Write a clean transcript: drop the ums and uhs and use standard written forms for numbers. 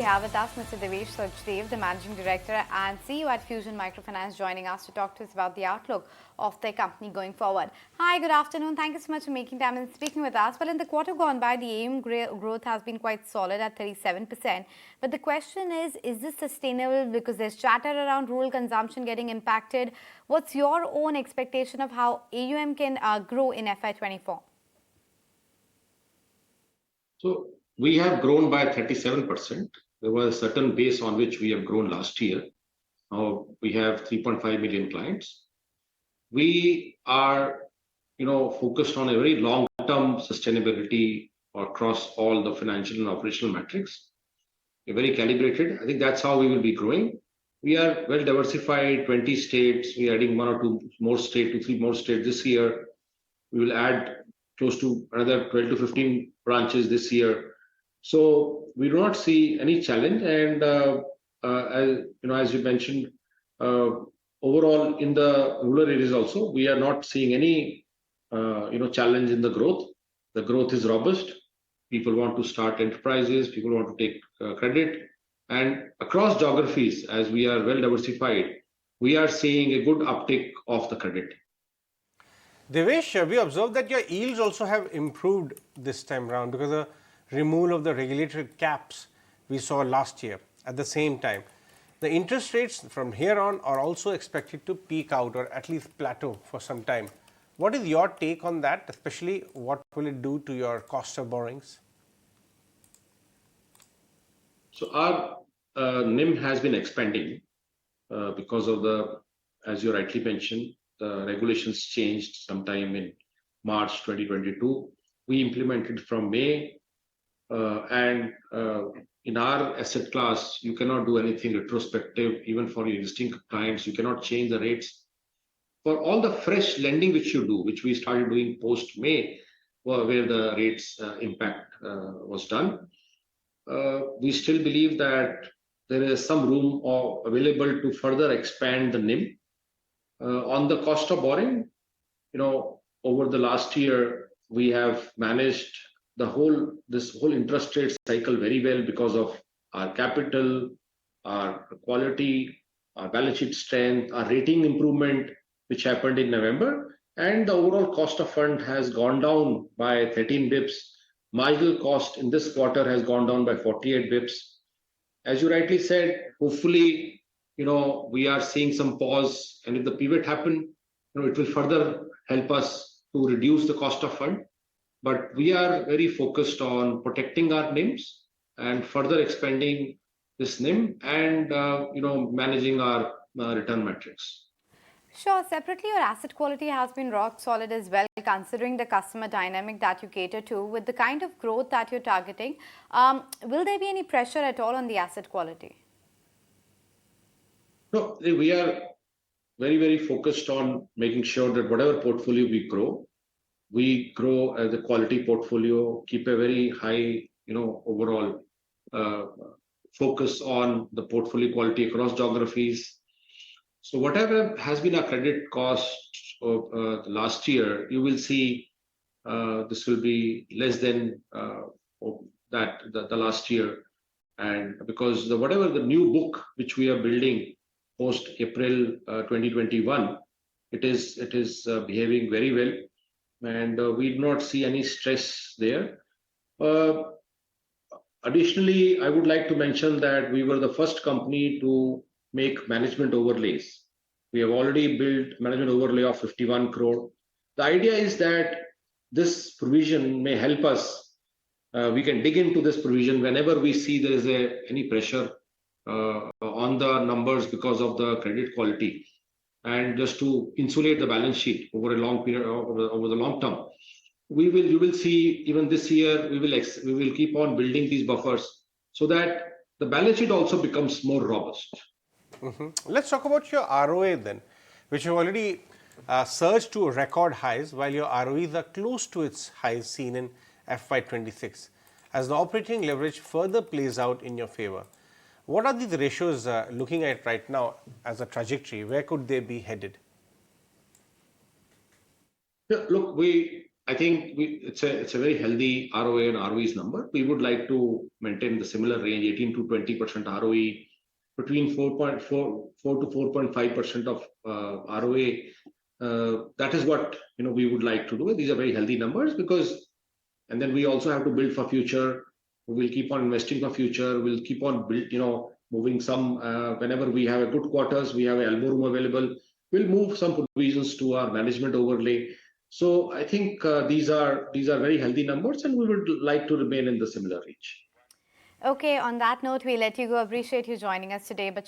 We have with us Mr. Devesh Sachdev, the Managing Director and CEO at Fusion Microfinance, joining us to talk to us about the outlook of their company going forward. Hi, good afternoon. Thank you so much for making time and speaking with us. Well, in the quarter gone by, the AUM growth has been quite solid at 37%. But the question is this sustainable? Because there's chatter around rural consumption getting impacted. What's your own expectation of how AUM can grow in FY24? So we have grown by 37%. There was a certain base on which we have grown last year. Now we have 3.5 million clients. We are, focused on a very long-term sustainability across all the financial and operational metrics. We're very calibrated. I think that's how we will be growing. We are well diversified, 20 states. We are adding 1 or 2 more states, 2, 3 more states this year. We will add close to another 12 to 15 branches this year. So we do not see any challenge. And as you mentioned, overall in the rural areas also, we are not seeing any challenge in the growth. The growth is robust. People want to start enterprises. People want to take credit. And across geographies, as we are well diversified, we are seeing a good uptick of the credit. Devesh, we observed that your yields also have improved this time around because of the removal of the regulatory caps we saw last year. At the same time, the interest rates from here on are also expected to peak out or at least plateau for some time. What is your take on that, especially what will it do to your cost of borrowings? So our NIM has been expanding because of the, as you rightly mentioned, the regulations changed sometime in March 2022. We implemented from May, and in our asset class, you cannot do anything retrospective. Even for your existing clients, you cannot change the rates. For all the fresh lending which you do, which we started doing post-May, where the rates impact was done, we still believe that there is some room available to further expand the NIM. On the cost of borrowing, over the last year, we have managed this whole interest rate cycle very well because of our capital, our quality, our balance sheet strength, our rating improvement, which happened in November, and the overall cost of fund has gone down by 13 bips. Marginal cost in this quarter has gone down by 48 bips. As you rightly said, hopefully, we are seeing some pause, and if the pivot happen, it will further help us to reduce the cost of fund. But we are very focused on protecting our NIMs and further expanding this NIM and managing our return metrics. Sure. Separately, your asset quality has been rock solid as well, considering the customer dynamic that you cater to. With the kind of growth that you're targeting, will there be any pressure at all on the asset quality? No, we are very, very focused on making sure that whatever portfolio we grow as a quality portfolio, keep a very high, overall focus on the portfolio quality across geographies. So whatever has been our credit cost of last year, you will see this will be less than the last year. And because whatever the new book which we are building post April 2021, it is behaving very well. And we do not see any stress there. Additionally, I would like to mention that we were the first company to make management overlays. We have already built management overlay of 51 crore. The idea is that this provision may help us. We can dig into this provision whenever we see there is any pressure on the numbers because of the credit quality, and just to insulate the balance sheet over a long period, over the long term. You will see even this year, we will keep on building these buffers so that the balance sheet also becomes more robust. Let's talk about your ROA then, which have already surged to record highs, while your ROEs are close to its highs seen in FY26. As the operating leverage further plays out in your favor, what are these ratios looking at right now as a trajectory? Where could they be headed? Look, I think it's a very healthy ROA and ROEs number. We would like to maintain the similar range, 18 to 20% ROE, between 4.4 to 4.5% of ROA. That is what we would like to do. These are very healthy numbers and then we also have to build for future. We'll keep on investing for future. We'll keep on moving some. Whenever we have a good quarters, we have elbow room available. We'll move some provisions to our management overlay. So I think these are very healthy numbers, and we would like to remain in the similar range. Okay, on that note, we let you go. Appreciate you joining us today. But